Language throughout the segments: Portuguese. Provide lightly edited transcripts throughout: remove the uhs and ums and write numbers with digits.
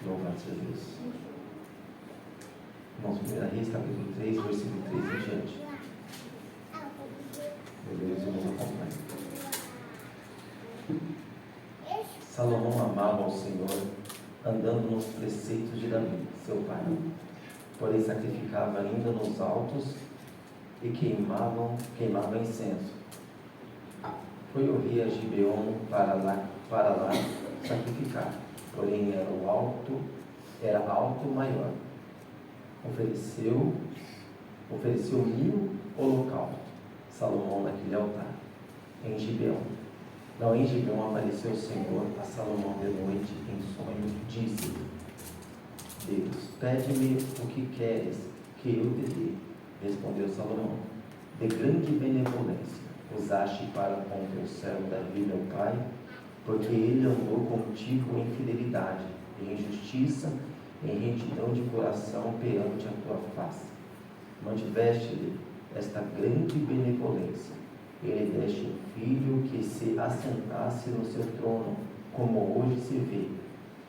Louvado seja Deus. Irmãos, 1 Reis, capítulo 3, versículo 3 em diante. Meu Deus, irmãos, acompanhe. Salomão amava ao Senhor, andando nos preceitos de Davi, seu pai. Porém, sacrificava ainda nos altos e queimava incenso. Foi o rei a Gibeon para lá sacrificar. Porém, era alto maior. Ofereceu 1000 holocaustos. Salomão naquele altar, em Gibeon. Não, em Gibeon apareceu o Senhor a Salomão de noite em sonho, disse: Deus, pede-me o que queres que eu te dê. Respondeu Salomão: de grande benevolência usaste para com teu servo Davi, meu pai, porque ele andou contigo em fidelidade, em justiça, em retidão de coração perante a tua face. Mantiveste-lhe esta grande benevolência. Ele deste um filho que se assentasse no seu trono, como hoje se vê.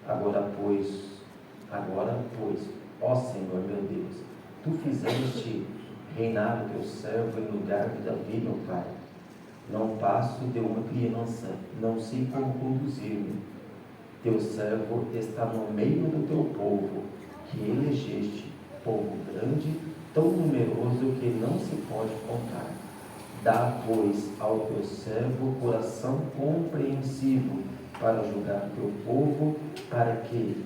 Agora, pois, ó Senhor meu Deus, tu fizeste reinar o teu servo em lugar de Davi, meu pai. Não passo de uma criança, não sei como conduzir-me. Teu servo está no meio do teu povo, que elegeste, povo grande, tão numeroso que não se pode contar. Dá, pois, ao teu servo coração compreensivo para julgar teu povo, para que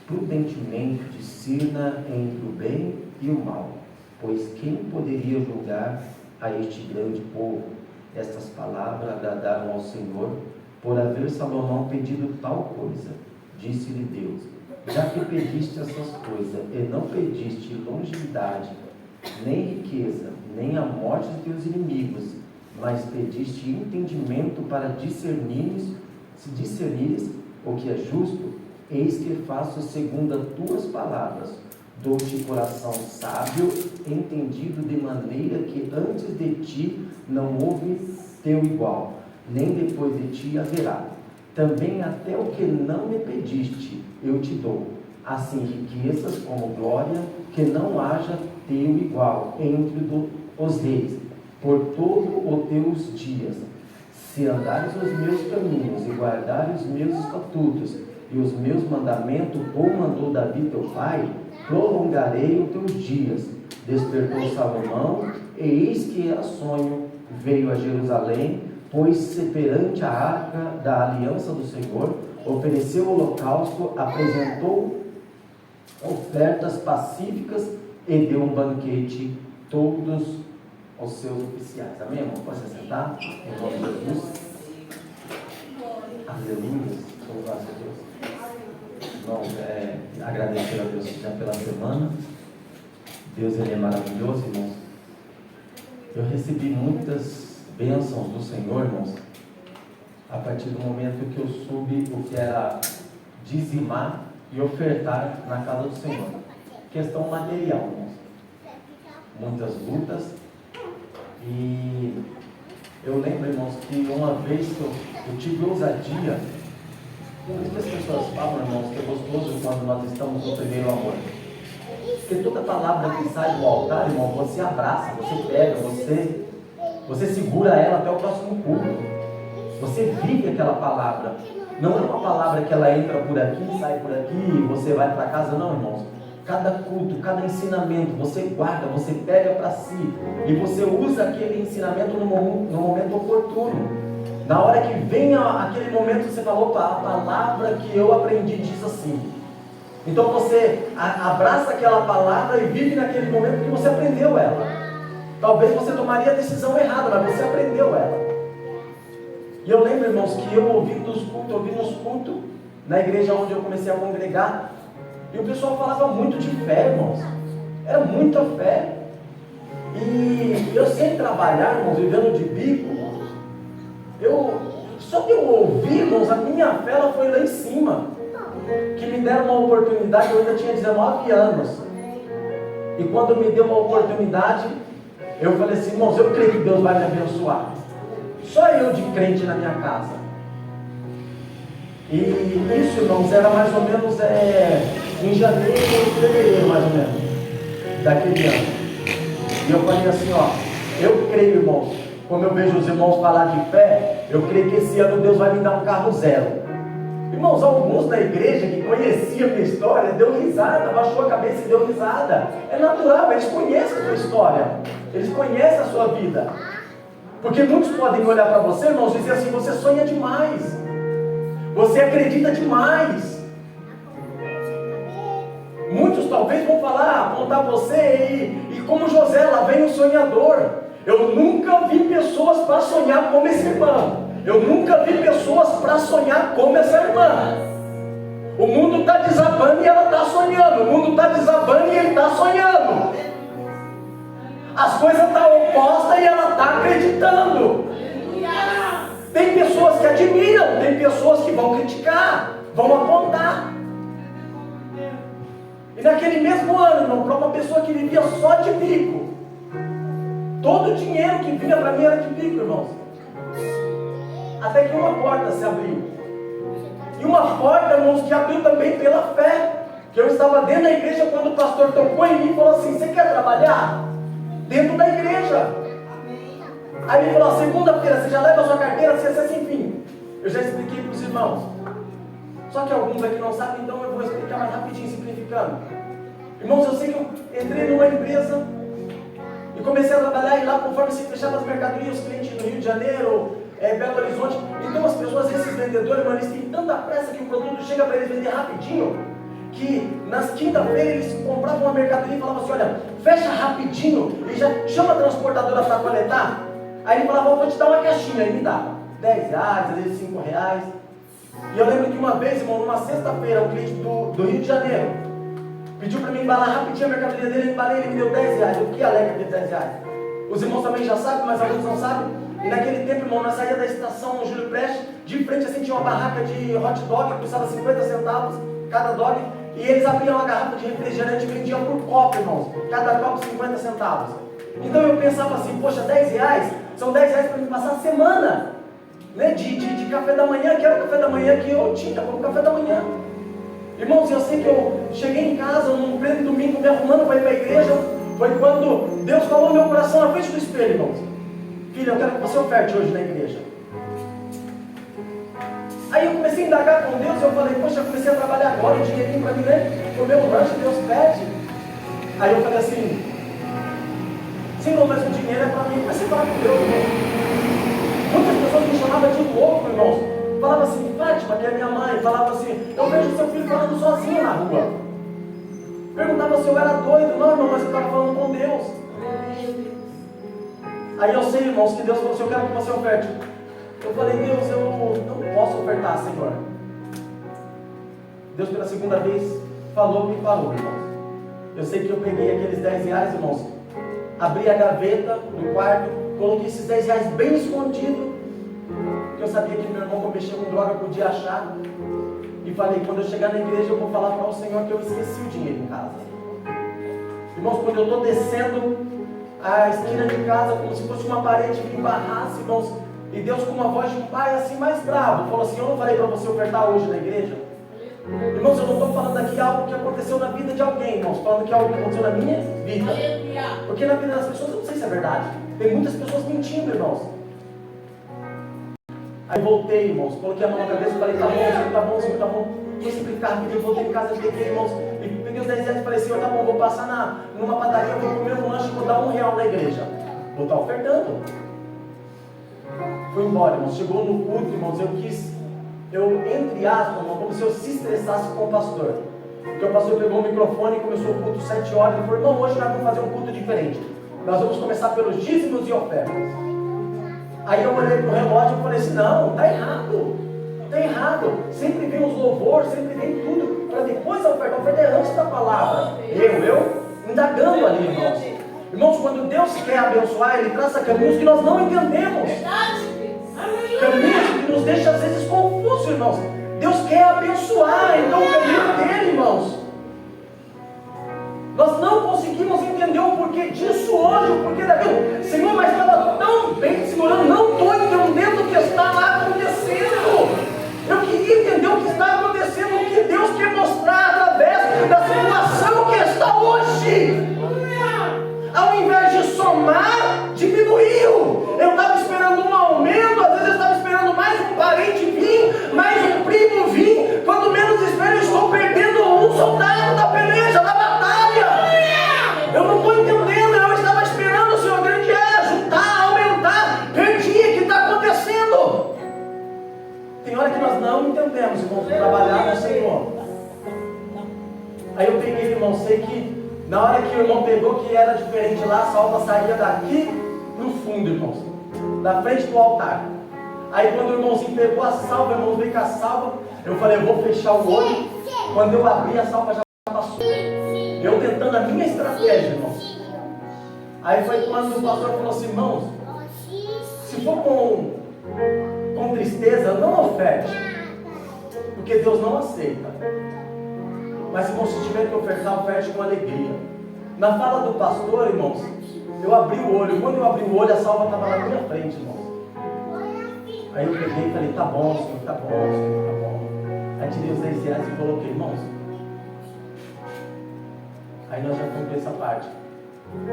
prudentemente discirna entre o bem e o mal. Pois quem poderia julgar a este grande povo? Estas palavras agradaram ao Senhor, por haver Salomão pedido tal coisa. Disse-lhe Deus: já que pediste essas coisas, e não pediste longevidade, nem riqueza, nem a morte de teus inimigos, mas pediste entendimento para discernires o que é justo, eis que faço segundo as tuas palavras. Dou-te coração sábio, entendido, de maneira que antes de ti não houve teu igual, nem depois de ti haverá. Também até o que não me pediste, eu te dou, assim riquezas como glória, que não haja teu igual entre os reis, por todo os teus dias. Se andares os meus caminhos e guardares os meus estatutos e os meus mandamentos, como mandou Davi teu pai, prolongarei os teus dias. Despertou Salomão, e eis que era sonho, veio a Jerusalém, pôs-se perante a arca da aliança do Senhor, ofereceu holocausto, apresentou ofertas pacíficas e deu um banquete todos os seus oficiais. Amém, irmão? Pode se sentar? Em nome de Jesus. Aleluia. Louvado seja Deus. Irmãos, agradecer a Deus já pela semana. Deus, Ele é maravilhoso, irmãos. Eu recebi muitas bênçãos do Senhor, irmãos, a partir do momento que eu soube o que era dizimar e ofertar na casa do Senhor. Questão material, irmãos. Muitas lutas. E eu lembro, irmãos, que uma vez que eu tive ousadia. Por isso que as pessoas falam, irmãos, que é gostoso quando nós estamos no primeiro amor. Porque toda palavra que sai do altar, irmão, você abraça, você pega, você segura ela até o próximo culto. Você vive aquela palavra. Não é uma palavra que ela entra por aqui, sai por aqui e você vai para casa, não, irmãos. Cada culto, cada ensinamento, você guarda, você pega para si e você usa aquele ensinamento no momento oportuno. Na hora que vem aquele momento, você fala: opa, a palavra que eu aprendi diz assim. Então você abraça aquela palavra e vive naquele momento que você aprendeu ela. Talvez você tomaria a decisão errada, mas você aprendeu ela. E eu lembro, irmãos, que eu ouvi nos cultos, na igreja onde eu comecei a congregar, e o pessoal falava muito de fé, irmãos. Era muita fé. E eu sem trabalhar, irmãos, vivendo de bico, só que eu ouvi, irmãos, a minha fé ela foi lá em cima. Que me deram uma oportunidade, eu ainda tinha 19 anos. E quando me deu uma oportunidade, eu falei assim: irmãos, eu creio que Deus vai me abençoar. Só eu de crente na minha casa. E isso, irmãos, era mais ou menos em janeiro ou fevereiro, mais ou menos, daquele ano. E eu falei assim, ó, eu creio, irmãos, quando eu vejo os irmãos falar de fé, eu creio que esse ano Deus vai me dar um carro zero. Irmãos, alguns da igreja que conheciam a minha história, deu risada, abaixou a cabeça e deu risada. É natural, eles conhecem a sua história, eles conhecem a sua vida. Porque muitos podem olhar para você, irmãos, e dizer assim, você sonha demais, você acredita demais. Muitos talvez vão falar, apontar você e como José, lá vem o sonhador. Eu nunca vi pessoas para sonhar como esse irmão. Eu nunca vi pessoas para sonhar como essa irmã. O mundo está desabando e ela está sonhando. O mundo está desabando e ele está sonhando. As coisas estão opostas e ela está acreditando. Tem pessoas que admiram, tem pessoas que vão criticar, vão apontar. E naquele mesmo ano, irmão, para uma pessoa que vivia só de bico, todo o dinheiro que vinha para mim era de bico, irmãos. Até que uma porta se abriu. E uma porta, irmãos, que abriu também pela fé. Que eu estava dentro da igreja quando o pastor tocou em mim e falou assim, você quer trabalhar? Dentro da igreja. Aí ele falou, segunda-feira você já leva a sua carteira, você sem fim. Eu já expliquei para os irmãos. Só que alguns aqui não sabem, então eu vou explicar mais rapidinho, simplificando. Irmãos, eu sei que eu entrei numa empresa e comecei a trabalhar, e lá conforme se fechava as mercadorias, os clientes do Rio de Janeiro, Belo Horizonte, então as pessoas, esses vendedores, mano, eles têm tanta pressa que o produto chega para eles vender rapidinho, que nas quinta-feiras eles compravam uma mercadoria e falavam assim, olha, fecha rapidinho, e já chama a transportadora para coletar. Aí ele falava, vou te dar uma caixinha, aí me dá R$10, às vezes R$5. E eu lembro que uma vez, irmão, numa sexta-feira, um cliente do Rio de Janeiro pediu para mim embalar rapidinho a mercadoria dele, eu embalei, ele me deu R$10. Eu fiquei alegre com aqueles R$10. Os irmãos também já sabem, mas alguns não sabem. E naquele tempo, irmão, nós saíamos da estação Júlio Prestes, de frente assim tinha uma barraca de hot dog, que custava 50 centavos cada dog, e eles abriam uma garrafa de refrigerante e vendiam por copo, irmãos, cada copo 50 centavos. Então eu pensava assim, poxa, R$10, são R$10 para mim passar a semana, né, de café da manhã, que era o café da manhã que eu tinha como café da manhã. Irmãos, eu sei que eu cheguei em casa num pleno domingo me arrumando para ir para a igreja, foi quando Deus falou no meu coração na frente do espelho, irmãos. Filha, eu quero que você oferte hoje na igreja. Aí eu comecei a indagar com Deus, eu falei, poxa, eu comecei a trabalhar agora, o dinheirinho para mim, né? O meu lanche, Deus pede. Aí eu falei assim, Senhor, mas o dinheiro é para mim, mas você fala com Deus, irmão. Muitas pessoas me chamavam de louco, irmãos. Falava assim, Fátima, que é minha mãe, falava assim, eu vejo seu filho falando sozinho na rua. Perguntava se eu era doido, não, irmão, mas eu estava falando com Deus. Aí eu sei, irmãos, que Deus falou assim, eu quero que você oferte. Eu falei, Deus, eu não posso ofertar, Senhor. Deus pela segunda vez falou, irmãos. Eu sei que eu peguei aqueles R$10, irmãos, abri a gaveta do quarto, coloquei esses R$10 bem escondido, porque eu sabia que meu irmão, quando mexia com droga, podia achar. E falei, quando eu chegar na igreja, eu vou falar para o Senhor que eu esqueci o dinheiro em casa. Irmãos, quando eu estou descendo a esquina de casa, como se fosse uma parede que embarrasse, irmãos, e Deus com uma voz de um pai assim mais bravo, falou assim, eu não falei para você ofertar hoje na igreja? Irmãos, eu não estou falando aqui algo que aconteceu na vida de alguém, irmãos, falando que é algo que aconteceu na minha vida, porque na vida das pessoas eu não sei se é verdade, tem muitas pessoas mentindo, irmãos. Aí voltei, irmãos, coloquei a mão na cabeça e falei, tá bom, Senhor, tá bom, Senhor, tá bom. Fui simplificar, eu voltei em casa, peguei, irmãos, e peguei os R$10 e falei, Senhor, tá bom, vou passar numa padaria, vou comer um lanche e vou dar R$1 na igreja. Vou estar ofertando. Fui embora, irmãos, chegou no culto, irmãos, entre aspas, irmão, como se eu se estressasse com o pastor. Porque o pastor pegou o microfone e começou o culto 7 horas, ele falou, irmão, hoje nós vamos fazer um culto diferente. Nós vamos começar pelos dízimos e ofertas. Aí eu olhei para o relógio e falei assim, não, está errado. Está errado. Sempre vem os louvores, sempre vem tudo, para depois a oferta é antes da palavra. Eu indagando ali, irmãos. Irmãos, quando Deus quer abençoar, Ele traça caminhos que nós não entendemos. Caminhos que nos deixam às vezes confusos, irmãos. Deus quer abençoar, então o caminho dele, irmãos. Nós não conseguimos entender o porquê disso hoje, o porquê daquilo. Senhor, mas estava tão bem, Senhor, eu não estou entendendo o que está lá acontecendo. Eu queria entender o que Aí eu peguei, irmão, sei que na hora que o irmão pegou que era diferente lá, a salva saía daqui no fundo, irmãos, da frente do altar. Aí quando o irmãozinho pegou a salva, o irmão veio com a salva, eu falei, eu vou fechar o olho. Quando eu abri, a salva já passou. Eu tentando a minha estratégia, irmãos. Aí foi quando o pastor falou assim, irmãos, se for com tristeza, não oferte, porque Deus não aceita. Mas irmãos, se tiver que ofertar, oferte com alegria. Na fala do pastor, irmãos, eu abri o olho. Quando eu abri o olho, a salva estava na minha frente, irmãos. Aí eu peguei e falei, tá bom, Senhor, tá bom, Senhor, tá bom. Aí tirei os 10 reais e coloquei, irmãos. Aí nós já fomos para essa parte.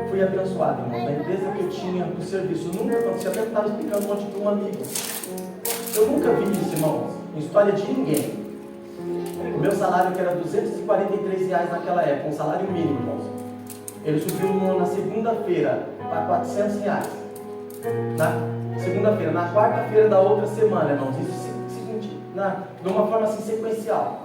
Fui abençoado, irmão, da empresa que eu tinha, do serviço. Nunca aconteceu, até estava explicando um monte para um amigo. Eu nunca vi isso, irmãos, em história de ninguém. O meu salário, que era R$243 naquela época, um salário mínimo, irmãos. Ele subiu na segunda-feira para R$400. Na segunda-feira, na quarta-feira da outra semana, irmãos, isso de uma forma assim sequencial.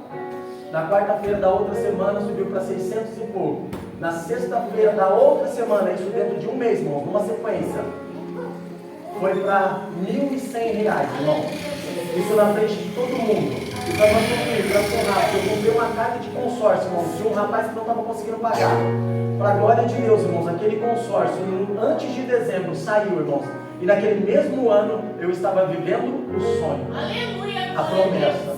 Na quarta-feira da outra semana subiu para 600 e pouco. Na sexta-feira da outra semana, isso dentro de um mês, irmãos, numa sequência, foi para R$1.100, irmão. Isso na frente de todo mundo. E para nós concluir, para encerrar, eu comprei uma carta de consórcio, irmãos, de um rapaz que não estava conseguindo pagar. Para a glória de Deus, irmãos, aquele consórcio, antes de dezembro, saiu, irmãos. E naquele mesmo ano, eu estava vivendo o sonho. Aleluia, a promessa.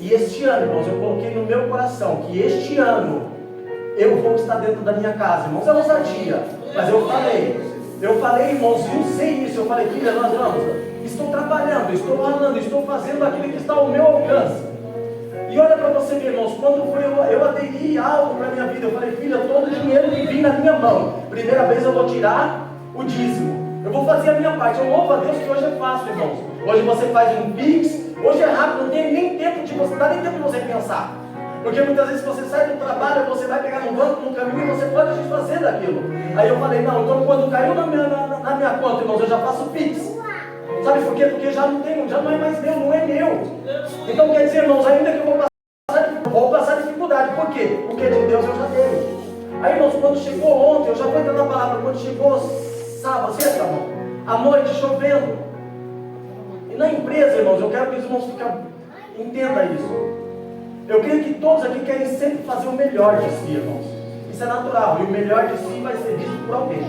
E este ano, irmãos, eu coloquei no meu coração que este ano eu vou estar dentro da minha casa. Irmãos, é ousadia. Mas eu falei, irmãos, e usei isso. Eu falei, filha, nós vamos. Estou trabalhando, estou falando, estou fazendo aquilo que está ao meu alcance. E olha para você ver, irmãos, quando eu aderi algo para a minha vida, eu falei, filha, todo o dinheiro que vem na minha mão, primeira vez eu vou tirar o dízimo. Eu vou fazer a minha parte. Eu louvo a Deus que hoje é fácil, irmãos. Hoje você faz um Pix, hoje é rápido, não tem nem tempo de você, não dá nem tempo de você pensar. Porque muitas vezes você sai do trabalho, você vai pegar no banco, no caminho, e você pode desfazer daquilo. Aí eu falei, não, então quando caiu na minha conta, irmãos, eu já faço Pix. Sabe por quê? Porque já não é mais meu, não é meu. Então quer dizer, irmãos, ainda que eu vou passar dificuldade. Por quê? Porque de Deus eu já dei. Aí, irmãos, quando chegou ontem, eu já vou entrar na palavra, quando chegou sábado, sexta, irmão, à noite, chovendo. E na empresa, irmãos, eu quero que os irmãos entendam isso. Eu creio que todos aqui querem sempre fazer o melhor de si, irmãos. Isso é natural. E o melhor de si vai ser visto por alguém.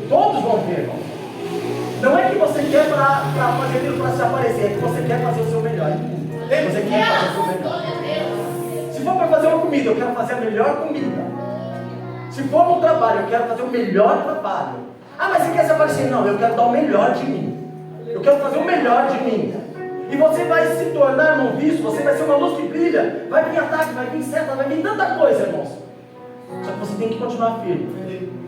Todos vão ver, irmãos. Não é que você quer para fazer aquilo para se aparecer, é que você quer fazer o seu melhor. Você quer fazer o seu melhor. Se for para fazer uma comida, eu quero fazer a melhor comida. Se for no trabalho, eu quero fazer o melhor trabalho. Ah, mas você quer se aparecer? Não, eu quero dar o melhor de mim. Eu quero fazer o melhor de mim. E você vai se tornar, irmão, visto, você vai ser uma luz que brilha. Vai vir ataque, vai vir seta, vai vir tanta coisa, irmãos. Só que você tem que continuar firme.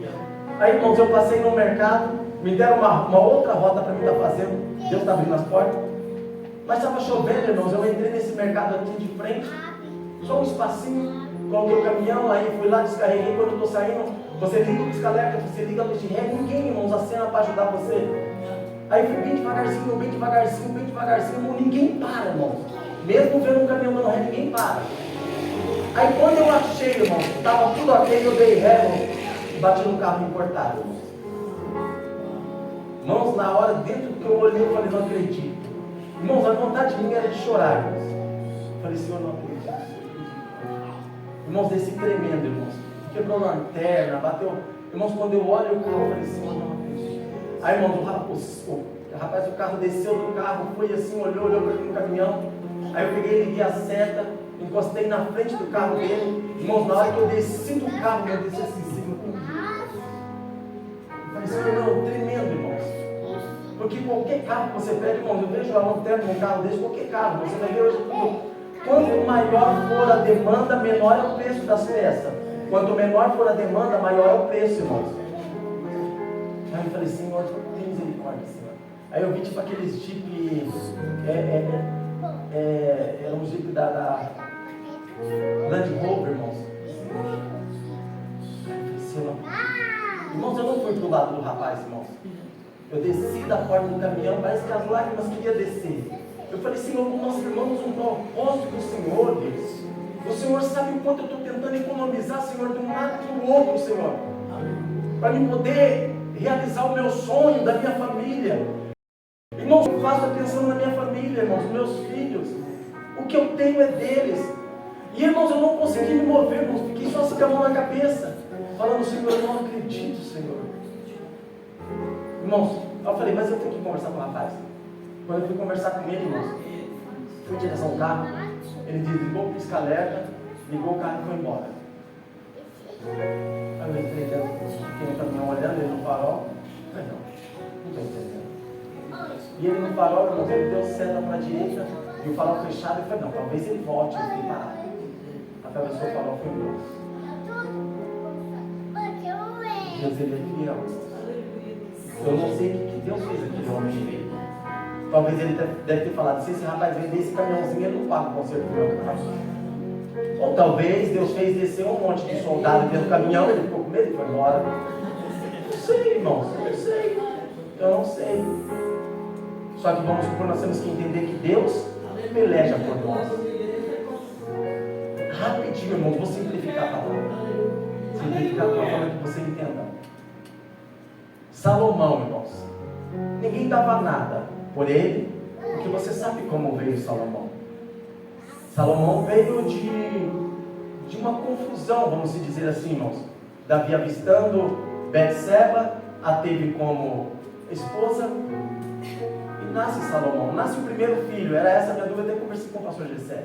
Aí, irmãos, eu passei no mercado, me deram uma outra rota para mim estar fazendo. Deus está abrindo as portas. Mas estava chovendo, irmãos. Eu entrei nesse mercado aqui de frente, só um espacinho, coloquei o caminhão, aí fui lá, descarreguei. Quando eu estou saindo, você liga o pisca-alerta, você liga a luz de ré, ninguém, irmãos, acena para ajudar você. Aí fui bem devagarzinho, irmão, ninguém para, irmão. Mesmo vendo um caminhão dando ré, ninguém para. Aí quando eu achei, irmão, estava tudo ok, eu dei ré, irmão, e bati no carro importado, irmão. Irmãos, na hora, dentro que eu olhei, eu falei, não acredito. Irmãos, a vontade de mim era de chorar, irmãos. Eu falei, Senhor, não acredito. Irmãos, desse tremendo, irmãos. Quebrou a lanterna, bateu. Irmãos, quando eu olho o carro, eu falei, Senhor, não acredito. Aí, irmão, o rapaz do carro desceu do carro, foi assim, olhou para mim no caminhão. Aí eu peguei, liguei a seta, encostei na frente do carro dele. Irmãos, na hora que eu desci do carro, eu desci assim em cima. Eu falei, Senhor, não, tremendo, irmãos. Porque qualquer carro que você pega, irmãos, eu vejo a lanterna num carro desse, qualquer carro, você vai ver hoje tudo. Quanto maior for a demanda, menor é o preço das peças. Quanto menor for a demanda, maior é o preço, irmãos. Aí eu falei, Senhor, tem misericórdia, Senhor. Aí eu vi tipo aqueles Jeep, era um Jeep da Land Rover, irmãos. Aí eu falei, Senhor, irmãos, eu não fui pro lado do rapaz, irmãos. Eu desci da porta do caminhão, parece que as lágrimas queriam descer. Eu falei, Senhor, nós firmamos um propósito do Senhor, Deus. O Senhor sabe o quanto eu estou tentando economizar, Senhor, de um lado e do outro, Senhor, para me poder realizar o meu sonho da minha família. Irmãos, eu faço pensando na minha família, irmãos, meus filhos. O que eu tenho é deles. E, irmãos, eu não consegui me mover, irmãos. Fiquei só assim com a mão na cabeça, falando, Senhor, eu não acredito, Senhor. Irmãos, eu falei, mas eu tenho que conversar com o rapaz. Quando eu fui conversar com ele, irmãos, fui em direção ao carro, ele desligou o pisca-alerta, ligou o carro e foi embora. Aí eu entrei dentro, fiquei no caminhão olhando ele no farol. Falei, não estou entendendo. E ele no farol, irmãos, ele deu seta para a direita e o farol fechado. Eu falei, não, talvez ele volte, eu fiquei parado. Atravessou o farol, foi embora. Deus, ele é fiel. Eu não sei o que Deus fez aquele homem. Talvez ele deve ter falado, se esse rapaz vender esse caminhãozinho, ele não paga o conserto do meu carro. Ou talvez Deus fez descer um monte de soldado dentro do caminhão, ele ficou com medo e foi embora. Não sei, irmãos, eu não sei. Eu não sei. Só que vamos supor, nós temos que entender que Deus peleja por nós. Rapidinho, irmãos, vou simplificar a palavra. Simplificar de uma forma que você entenda. Salomão, irmãos, ninguém dava nada por ele, porque você sabe como veio Salomão. Salomão veio de uma confusão, vamos dizer assim, irmãos. Davi avistando Betseba, a teve como esposa, e nasce Salomão. Nasce o primeiro filho, era essa a minha dúvida, até conversei com o pastor Gessé.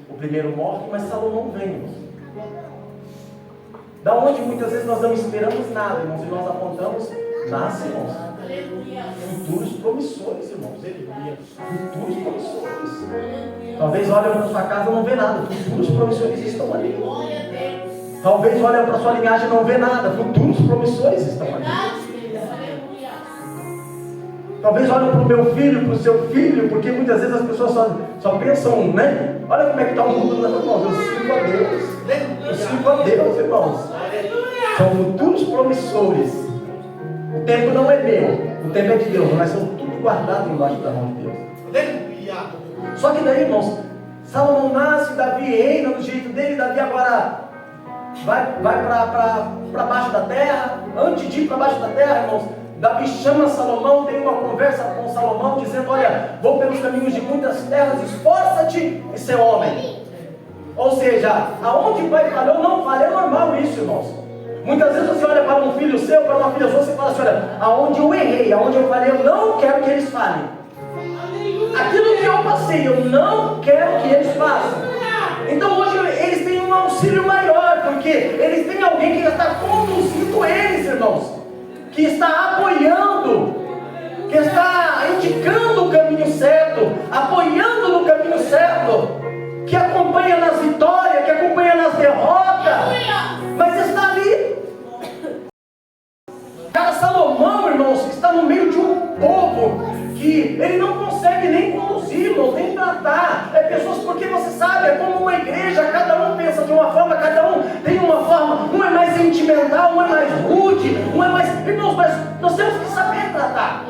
O primeiro morre, mas Salomão vem, irmãos. Da onde muitas vezes nós não esperamos nada, irmãos, e nós apontamos, nasce, irmãos. Futuros promissores, irmãos. Futuros promissores. Talvez olhem para sua casa e não vê nada. Futuros promissores estão ali. Talvez olhem para sua linhagem e não vê nada. Futuros promissores estão ali. Talvez olhem para o meu filho, para o seu filho, porque muitas vezes as pessoas só pensam, né? Olha como é que está o mundo, né, irmãos? Eu sirvo a Deus. Eu sirvo a Deus, irmãos. São futuros promissores. O tempo não é meu, o tempo é de Deus, mas são tudo guardado embaixo da mão de Deus. Só que daí, irmãos, Salomão nasce, Davi reina do jeito dele, Davi agora vai para baixo da terra. Antes de ir para baixo da terra, irmãos, Davi chama Salomão, tem uma conversa com Salomão, dizendo, olha, vou pelos caminhos de muitas terras, esforça-te e ser homem. Ou seja, aonde o pai falhou, não falha, é normal isso, irmãos. Muitas vezes você olha para um filho seu, para uma filha sua, você fala assim, olha, aonde eu errei, aonde eu falei, eu não quero que eles falem. Aquilo que eu passei, eu não quero que eles façam. Então hoje eles têm um auxílio maior, porque eles têm alguém que está conduzindo eles, irmãos, que está apoiando, que está indicando o caminho certo, apoiando no caminho certo, que acompanha nas vitórias, que acompanha nas derrotas, mas está ali. Cara, Salomão, irmãos, está no meio de um povo que ele não consegue nem conduzir, irmãos, nem tratar. É pessoas, porque você sabe, é como uma igreja, cada um pensa de uma forma, cada um tem uma forma, um é mais sentimental, um é mais rude, um é mais... Irmãos, mas nós temos que saber tratar.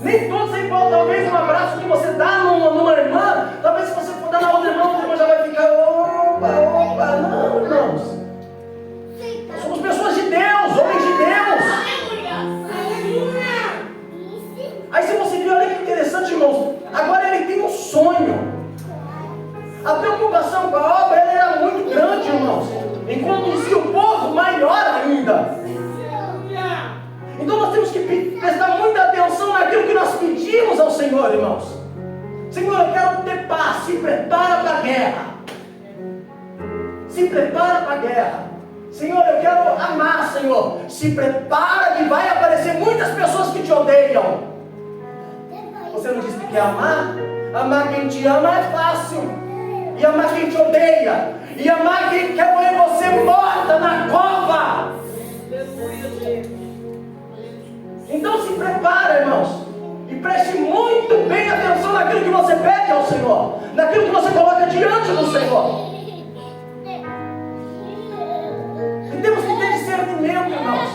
Nem todos é igual. Talvez um abraço que você dá numa irmã, talvez se você for dar na outra irmã já vai ficar, opa, não, irmãos. Somos pessoas de Deus, homens de Deus. Aí se você viu, olha que interessante, irmãos, agora ele tem um sonho. A preocupação com a obra ela era muito grande, irmãos, em conduzir o povo maior ainda. Então nós temos que prestar muita atenção naquilo que nós pedimos ao Senhor, irmãos. Senhor, eu quero ter paz, se prepara para a guerra. Se prepara para a guerra. Senhor, eu quero amar, Senhor. Se prepara que vai aparecer muitas pessoas que te odeiam. Você não disse que quer amar? Amar quem te ama é fácil. E amar quem te odeia. E amar quem quer ver você morta na cova. Então se prepara, irmãos. E preste muito bem atenção naquilo que você pede ao Senhor. Naquilo que você coloca diante do Senhor. E temos que ter discernimento, irmãos,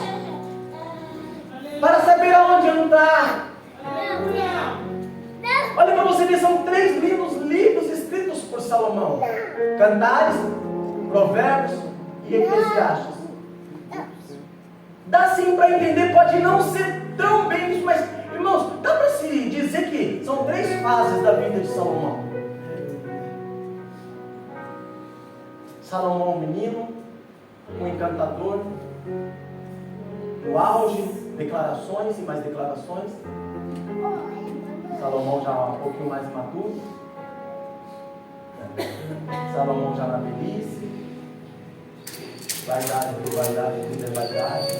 para saber aonde andar. Olha para você ver, são 3 livros escritos por Salomão: Cantares, Provérbios e Eclesiastes. Dá sim para entender, pode não ser tão bem isso, mas, irmãos, dá para se dizer que são 3 fases da vida de Salomão. Salomão, menino, um encantador, no auge, declarações e mais declarações. Salomão já um pouquinho mais maduro. Salomão já na velhice. Vaidade por vaidade, tudo é vaidade.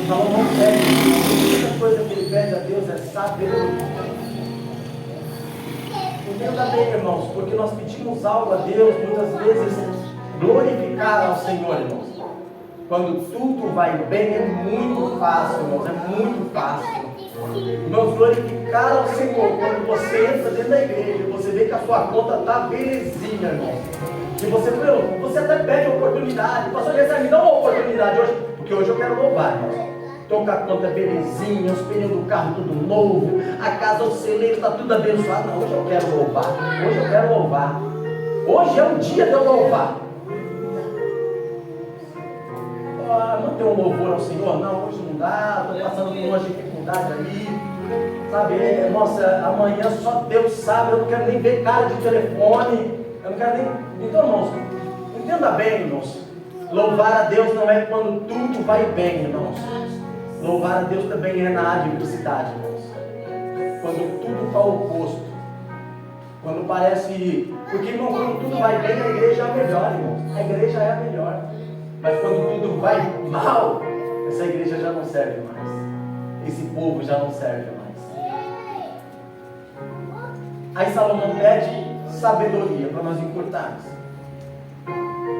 Salomão pede, a única coisa que ele pede a Deus é sabedoria. Entenda bem, irmãos, porque nós pedimos algo a Deus, muitas vezes glorificar ao Senhor, irmãos. Quando tudo vai bem é muito fácil, irmãos, é muito fácil. Irmãos, glorificar ao Senhor, quando você entra dentro da igreja, você vê que a sua conta está belezinha, irmãos. E você até pede oportunidade. Pastor Jessé, me dá uma oportunidade hoje, porque hoje eu quero louvar, irmãos. Estou com a conta belezinha, os pneus do carro tudo novo, a casa, o celeiro está tudo abençoado. Não, hoje eu quero louvar, hoje eu quero louvar. Hoje é o dia de eu louvar. Não tem um louvor ao Senhor? Não, hoje não dá, estou passando por uma dificuldade ali. Sabe, nossa, amanhã só Deus sabe, eu não quero nem ver cara de telefone, eu não quero nem... Então, irmãos, entenda bem, irmãos, louvar a Deus não é quando tudo vai bem, irmãos. Louvar a Deus também é na adversidade, irmãos. Quando tudo está oposto. Quando parece... Porque, irmão, quando tudo vai bem, a igreja é a melhor, irmãos. A igreja é a melhor. Mas quando tudo vai mal, essa igreja já não serve mais. Esse povo já não serve mais. Aí Salomão pede sabedoria para nós encurtarmos.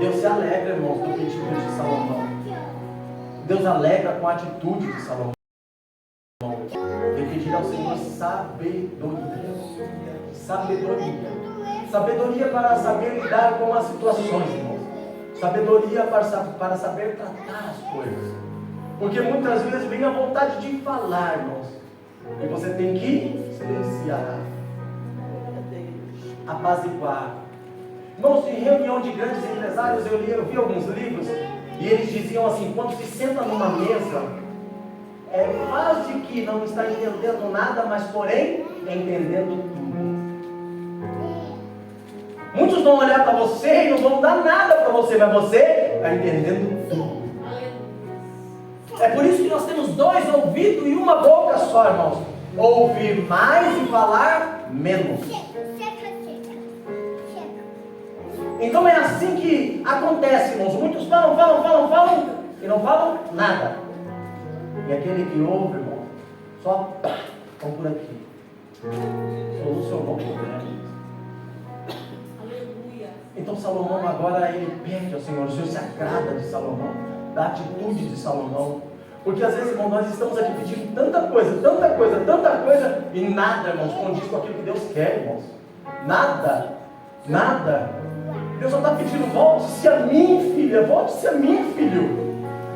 Deus se alegra, irmãos, do pedido de Salomão. Deus alegra com a atitude de Salomão. Ele pedir ao Senhor sabedoria. Sabedoria. Sabedoria para saber lidar com as situações, irmãos. Sabedoria para saber tratar as coisas. Porque muitas vezes vem a vontade de falar, irmãos. E você tem que silenciar. Apaziguar. Irmãos, em reunião de grandes empresários, eu vi alguns livros. E eles diziam assim, quando se senta numa mesa, faz de que não está entendendo nada, mas porém, entendendo tudo. Muitos vão olhar para você e não vão dar nada para você, mas você está entendendo tudo. É por isso que nós temos 2 ouvidos e uma boca só, irmãos. Ouvir mais e falar menos. Então é assim que acontece, irmãos. Muitos falam e não falam nada. E aquele que ouve, irmão, só vão por aqui. Solucionou o problema. Então Salomão agora ele pede ao Senhor, o Senhor se agrada de Salomão, da atitude de Salomão. Porque às vezes, irmão, nós estamos aqui pedindo tanta coisa, e nada, irmãos, condiz com aquilo que Deus quer, irmãos. Nada. Deus só está pedindo, volte-se a mim, filha, volte-se a mim, filho.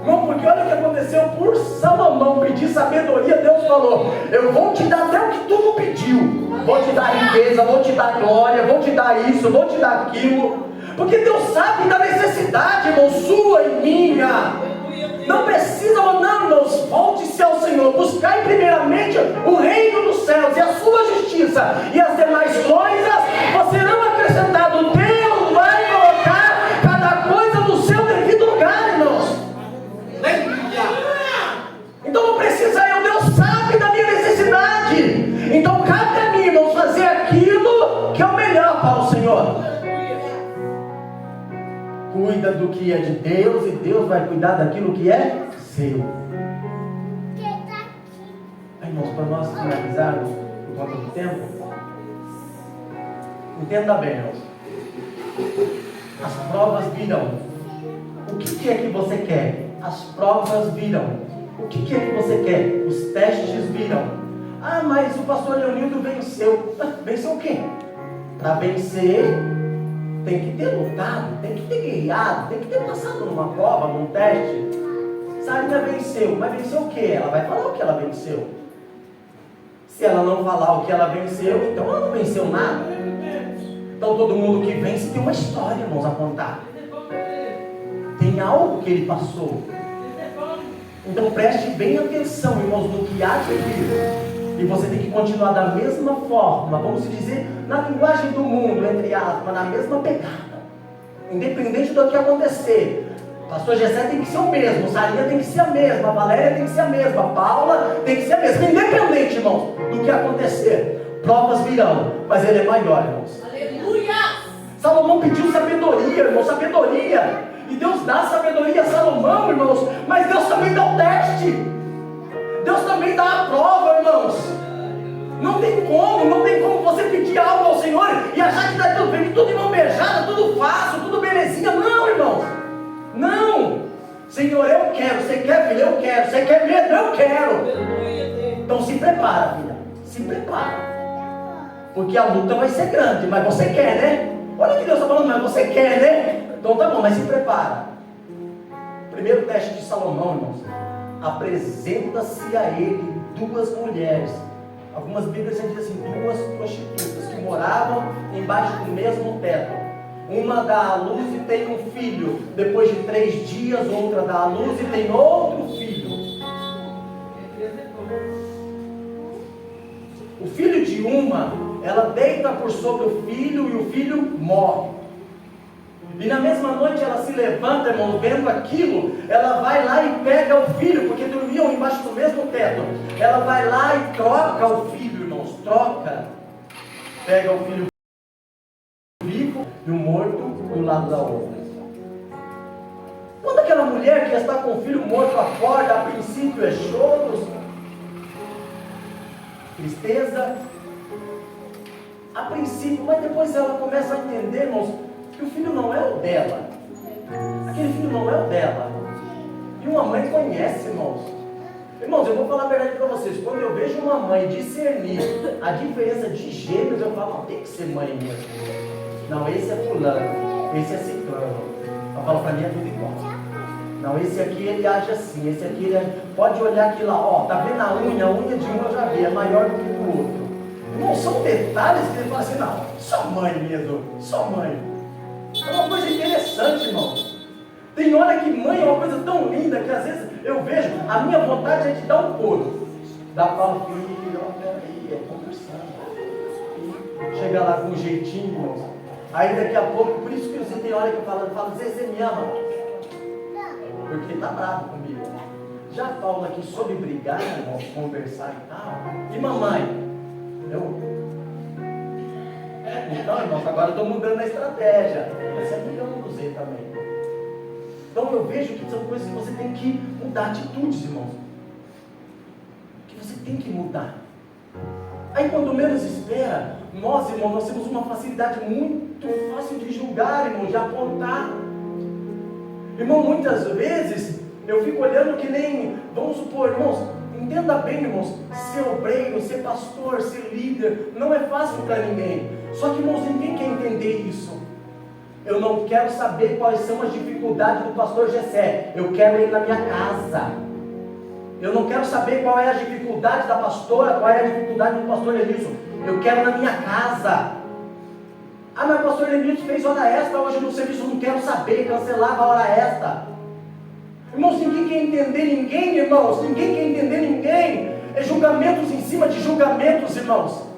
Não, porque olha o que aconteceu por Salomão pedir sabedoria. Deus falou, eu vou te dar até o que tu não pediu. Vou te dar riqueza, vou te dar glória, vou te dar isso, vou te dar aquilo. Porque Deus sabe da necessidade, irmão, sua e minha. Não precisa ou não, irmãos, volte-se ao Senhor. Buscai primeiramente o reino dos céus e a sua justiça, e as demais coisas serão acrescentadas. Deus vai colocar cada coisa no seu devido lugar, irmãos. Então não precisa eu, Deus sabe da minha necessidade. Então cabe a mim, irmãos, fazer aquilo que é o melhor para o Senhor. Cuida do que é de Deus e Deus vai cuidar daquilo que é seu. Aí, irmãos, para nós finalizarmos por conta do tempo, entenda bem, irmãos. As provas virão. O que é que você quer? As provas virão. O que é que você quer? Os testes virão. Ah, mas o pastor Leonildo venceu. Venceu o quê? Para vencer, tem que ter lutado, tem que ter guerreado, tem que ter passado numa prova, num teste. Sarinha venceu, mas venceu o quê? Ela vai falar o que ela venceu. Se ela não falar o que ela venceu, então ela não venceu nada. Então todo mundo que vence tem uma história, irmãos, a contar. Tem algo que ele passou. Então preste bem atenção, irmãos, no que há de vir. E você tem que continuar da mesma forma, vamos dizer, na linguagem do mundo, entre aspas, na mesma pegada. Independente do que acontecer. Pastor Gessé tem que ser o mesmo, Sarinha tem que ser a mesma, a Valéria tem que ser a mesma, a Paula tem que ser a mesma. Independente, irmãos, do que acontecer. Provas virão, mas ele é maior, irmãos. Aleluia! Salomão pediu sabedoria, irmãos, sabedoria. E Deus dá sabedoria a Salomão, irmãos, mas Deus também dá o teste. Deus também dá a prova, irmãos. Não tem como você pedir algo ao Senhor e achar que está tudo bem, tudo embombeijado, tudo fácil, tudo belezinha. Não, irmãos. Não. Senhor, eu quero. Você quer, filho? Eu quero. Você quer mesmo? Eu quero. Então se prepara, filha. Se prepara. Porque a luta vai ser grande, mas você quer, né? Olha o que Deus está falando, mas você quer, né? Então tá bom, mas se prepara. Primeiro teste de Salomão, irmãos. Apresenta-se a ele duas mulheres. Algumas Bíblias dizem assim, duas prostitutas que moravam embaixo do mesmo teto. Uma dá à luz e tem um filho. Depois de 3 dias, outra dá à luz e tem outro filho. O filho de uma, ela deita por sobre o filho e o filho morre. E na mesma noite ela se levanta, irmão, vendo aquilo, ela vai lá e pega o filho, porque dormiam embaixo do mesmo teto. Ela vai lá e troca o filho, irmãos, troca. Pega o filho vivo e o morto do lado da outra. Quando aquela mulher que está com o filho morto acorda, a princípio é choro, tristeza, a princípio, mas depois ela começa a entender, irmãos, que o filho não é o dela. Aquele filho não é o dela. E uma mãe conhece, irmãos. Irmãos, eu vou falar a verdade para vocês. Quando eu vejo uma mãe discernir a diferença de gêmeos, eu falo, não, tem que ser mãe mesmo. Não, esse é fulano, esse é ciclano. Eu falo, para mim é tudo igual. Não, esse aqui ele age assim, esse aqui ele age... Pode olhar aqui lá, ó, tá vendo a unha de um eu já vi, é maior do que do outro. Não são detalhes que ele fala assim, não, só mãe mesmo, só mãe. É uma coisa interessante, irmãos. Tem hora que mãe é uma coisa tão linda que às vezes eu vejo, a minha vontade é de dar um couro. Dá para o filho, ó, peraí, é conversando. Chega lá com um jeitinho, irmãos. Aí daqui a pouco, por isso que você tem hora que eu falo, você me ama. Porque ele está bravo comigo. Já Paulo aqui soube brigar, irmãos, conversar e tal. E mamãe? Então, irmãos, agora eu estou mudando a estratégia. Você é milhão do Z também. Então eu vejo que são coisas que você tem que mudar atitudes, irmãos. Que você tem que mudar. Aí quando menos espera, nós, irmãos, nós temos uma facilidade muito fácil de julgar, irmão, de apontar. Irmão, muitas vezes eu fico olhando que nem, vamos supor, irmãos, entenda bem, irmãos, ser obreiro, ser pastor, ser líder, não é fácil para ninguém. Só que, irmãos, ninguém quer entender isso. Eu não quero saber quais são as dificuldades do pastor Gessé. Eu quero ir na minha casa. Eu não quero saber qual é a dificuldade da pastora, qual é a dificuldade do pastor Lenilson. Eu quero na minha casa. Ah, mas o pastor Lenilson fez hora extra hoje no serviço, não quero saber, cancelava a hora extra. Irmãos, ninguém quer entender ninguém, irmãos. Ninguém quer entender ninguém. É julgamentos em cima de julgamentos, irmãos.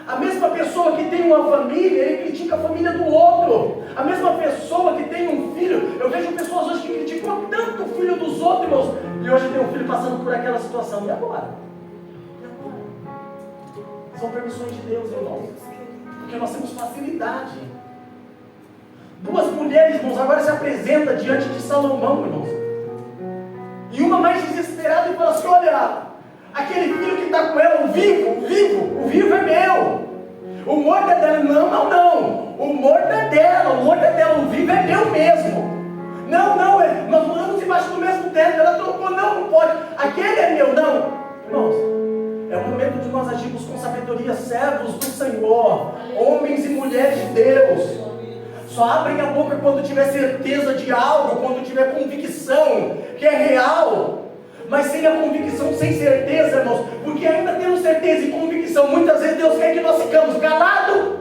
A mesma pessoa que tem uma família, ele critica a família do outro. A mesma pessoa que tem um filho, eu vejo pessoas hoje que criticam tanto o filho dos outros, irmãos, e hoje tem um filho passando por aquela situação. E agora? E agora? São permissões de Deus, irmãos. Porque nós temos facilidade. Duas mulheres, irmãos, agora se apresentam diante de Salomão, irmãos. E uma mais desesperada e fala assim, olha, aquele filho que está com ela, o vivo é meu. O morto é dela. Não. O morto é dela, o vivo é meu mesmo. Não, nós moramos embaixo do mesmo teto. Ela trocou, não pode. Aquele é meu, não. Irmãos, é o momento de nós agirmos com sabedoria, servos do Senhor, homens e mulheres de Deus. Só abrem a boca quando tiver certeza de algo, quando tiver convicção que é real. Mas sem a convicção, sem certeza, irmãos, porque ainda temos certeza e convicção, muitas vezes Deus quer que nós ficamos calados.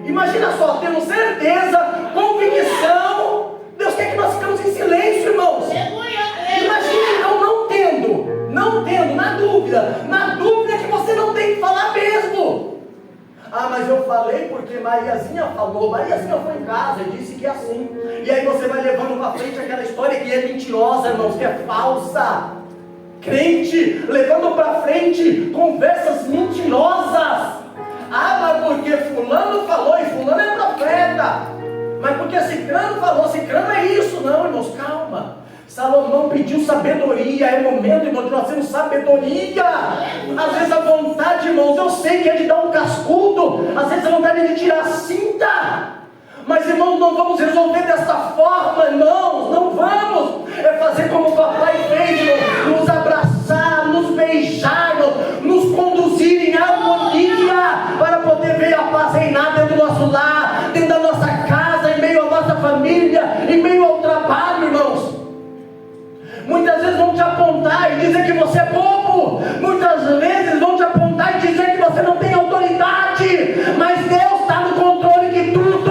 Imagina só, temos certeza, convicção. Deus quer que nós ficamos em silêncio, irmãos. Imagina então não tendo, na dúvida que você não tem que falar mesmo. Ah, mas eu falei porque Mariazinha falou. Mariazinha foi em casa e disse que é assim. E aí você vai levando para frente aquela história que é mentirosa, irmãos, que é falsa. Crente levando para frente conversas mentirosas. Ah, mas porque fulano falou e fulano é profeta. Mas porque Cicrano falou, Cicrano é isso. Não, irmãos, calma. Salomão pediu sabedoria. É momento, irmão, de nós termos sabedoria. Às vezes a vontade, irmãos, eu sei que é de dar um cascudo. Às vezes a vontade é de tirar a cinta. Mas, irmãos, não vamos resolver dessa forma, irmãos. Não vamos. É fazer como o papai fez, irmão, nos abraçar, nos beijar, irmão, nos conduzir em harmonia, para poder ver a paz reinar dentro do nosso lar, dentro da nossa casa, em meio à nossa família, em meio ao trabalho, irmãos. Muitas vezes vão te apontar e dizer que você é bobo. Muitas vezes vão te apontar e dizer que você não tem autoridade. Mas Deus está no controle de tudo.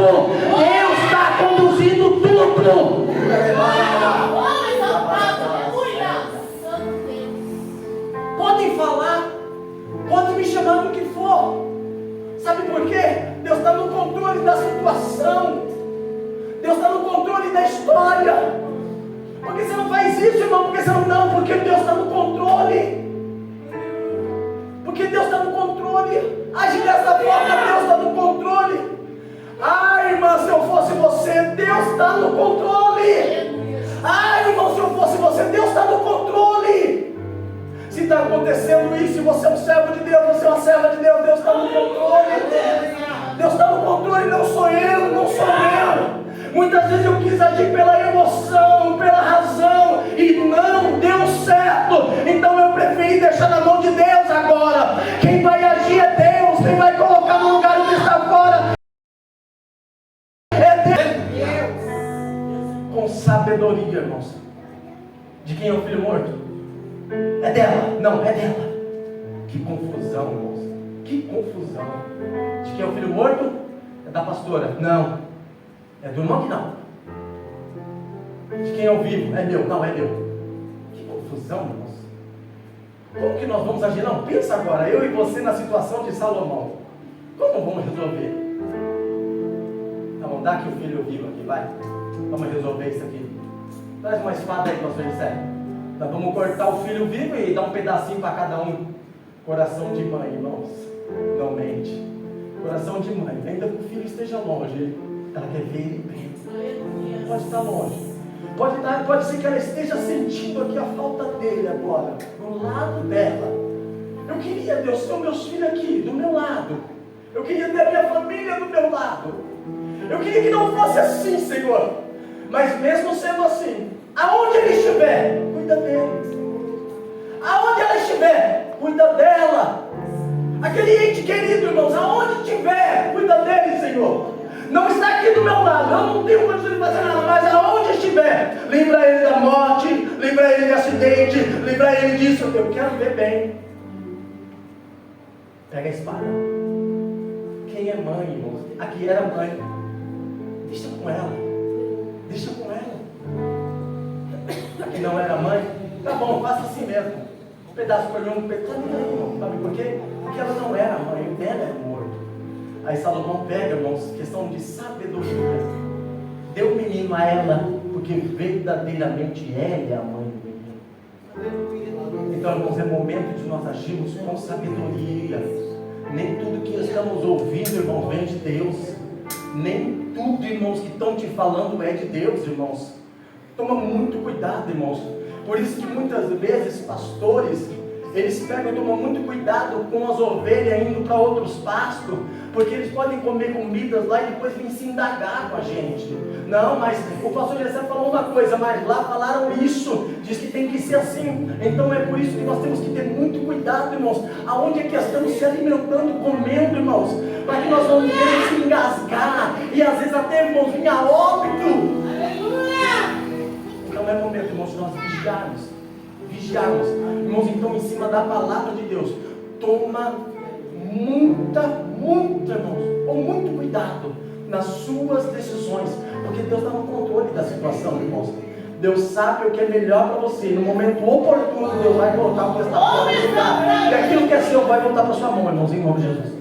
Deus está conduzindo tudo. Podem falar, podem me chamar do que for. Sabe por quê? Deus está no controle da situação. Deus está no controle da história. Por que você não faz isso, irmão? Porque você não, porque Deus está no controle. Porque Deus está no controle. Agir dessa forma, Deus está no controle. Ah, irmã, se eu fosse você, Deus está no controle. Ah, irmão, se eu fosse você, Deus está no controle. Se está acontecendo isso e você é um servo de Deus, você é uma serva de Deus, Deus está no controle. Deus está no controle, não sou eu, não sou eu. Muitas vezes eu quis agir pela emoção, pela razão, e não deu certo. Então eu preferi deixar na mão de Deus agora. Quem vai agir é Deus, quem vai colocar no lugar onde está fora é Deus. Com sabedoria, irmãos. De quem é o filho morto? É dela, não, é dela. Que confusão, irmãos, que confusão. De quem é o filho morto? É da pastora, não. É do irmão que não. De quem é o vivo? É meu, não, é meu. Que confusão, irmãos. Como que nós vamos agir? Não, pensa agora, eu e você na situação de Salomão. Como vamos resolver? Vamos dar aqui o filho vivo aqui, vai. Vamos resolver isso aqui. Traz uma espada aí, pastor José. Nós vamos cortar o filho vivo e dar um pedacinho para cada um. Coração de mãe, irmãos. Não mente. Coração de mãe, ainda que o filho esteja longe, ela quer ver ele bem. Pode estar longe. Pode ser que ela esteja sentindo aqui a falta dele agora, do lado dela. Eu queria, Deus, ter os meus filhos aqui, do meu lado. Eu queria ter a minha família do meu lado. Eu queria que não fosse assim, Senhor. Mas mesmo sendo assim, aonde ele estiver, cuida dele. Aonde ela estiver, cuida dela. Aquele ente querido, irmãos, aonde estiver, cuida dele, Senhor. Não está aqui do meu lado, eu não tenho condição de fazer nada, mas aonde estiver, livra ele da morte, livra ele de acidente, livra ele disso. Eu quero ver bem. Pega a espada. Quem é mãe, irmãos? Aqui era mãe. Deixa com ela. Deixa com ela. Aqui não era mãe. Tá bom, faça assim mesmo. Um pedaço por um pedaço. Sabe por quê? Porque ela não era mãe, o dela era morto. Aí Salomão pega, irmãos, questão de sabedoria. Deu o menino a ela, porque verdadeiramente ela é a mãe do menino. Então, irmãos, é momento de nós agirmos com sabedoria. Nem tudo que estamos ouvindo, irmãos, vem de Deus. Nem tudo, irmãos, que estão te falando é de Deus, irmãos. Toma muito cuidado, irmãos. Por isso que muitas vezes pastores, eles pegam e tomam muito cuidado com as ovelhas indo para outros pastos, porque eles podem comer comidas lá e depois vir se indagar com a gente. Não, mas o pastor José falou uma coisa, mas lá falaram isso, diz que tem que ser assim. Então é por isso que nós temos que ter muito cuidado, irmãos, aonde é que estamos se alimentando, comendo, irmãos, para que nós não venhamos se engasgar e às vezes até, irmãos, vir a óbito. Então é momento, irmãos, de nós vigiarmos, irmãos, então em cima da palavra de Deus, toma muito, irmãos, com muito cuidado nas suas decisões, porque Deus está no controle da situação, irmãos. Deus sabe o que é melhor para você. No momento oportuno, Deus vai colocar o que está fora do lugar. E aquilo que é seu vai voltar para sua mão, irmãos, em nome de Jesus.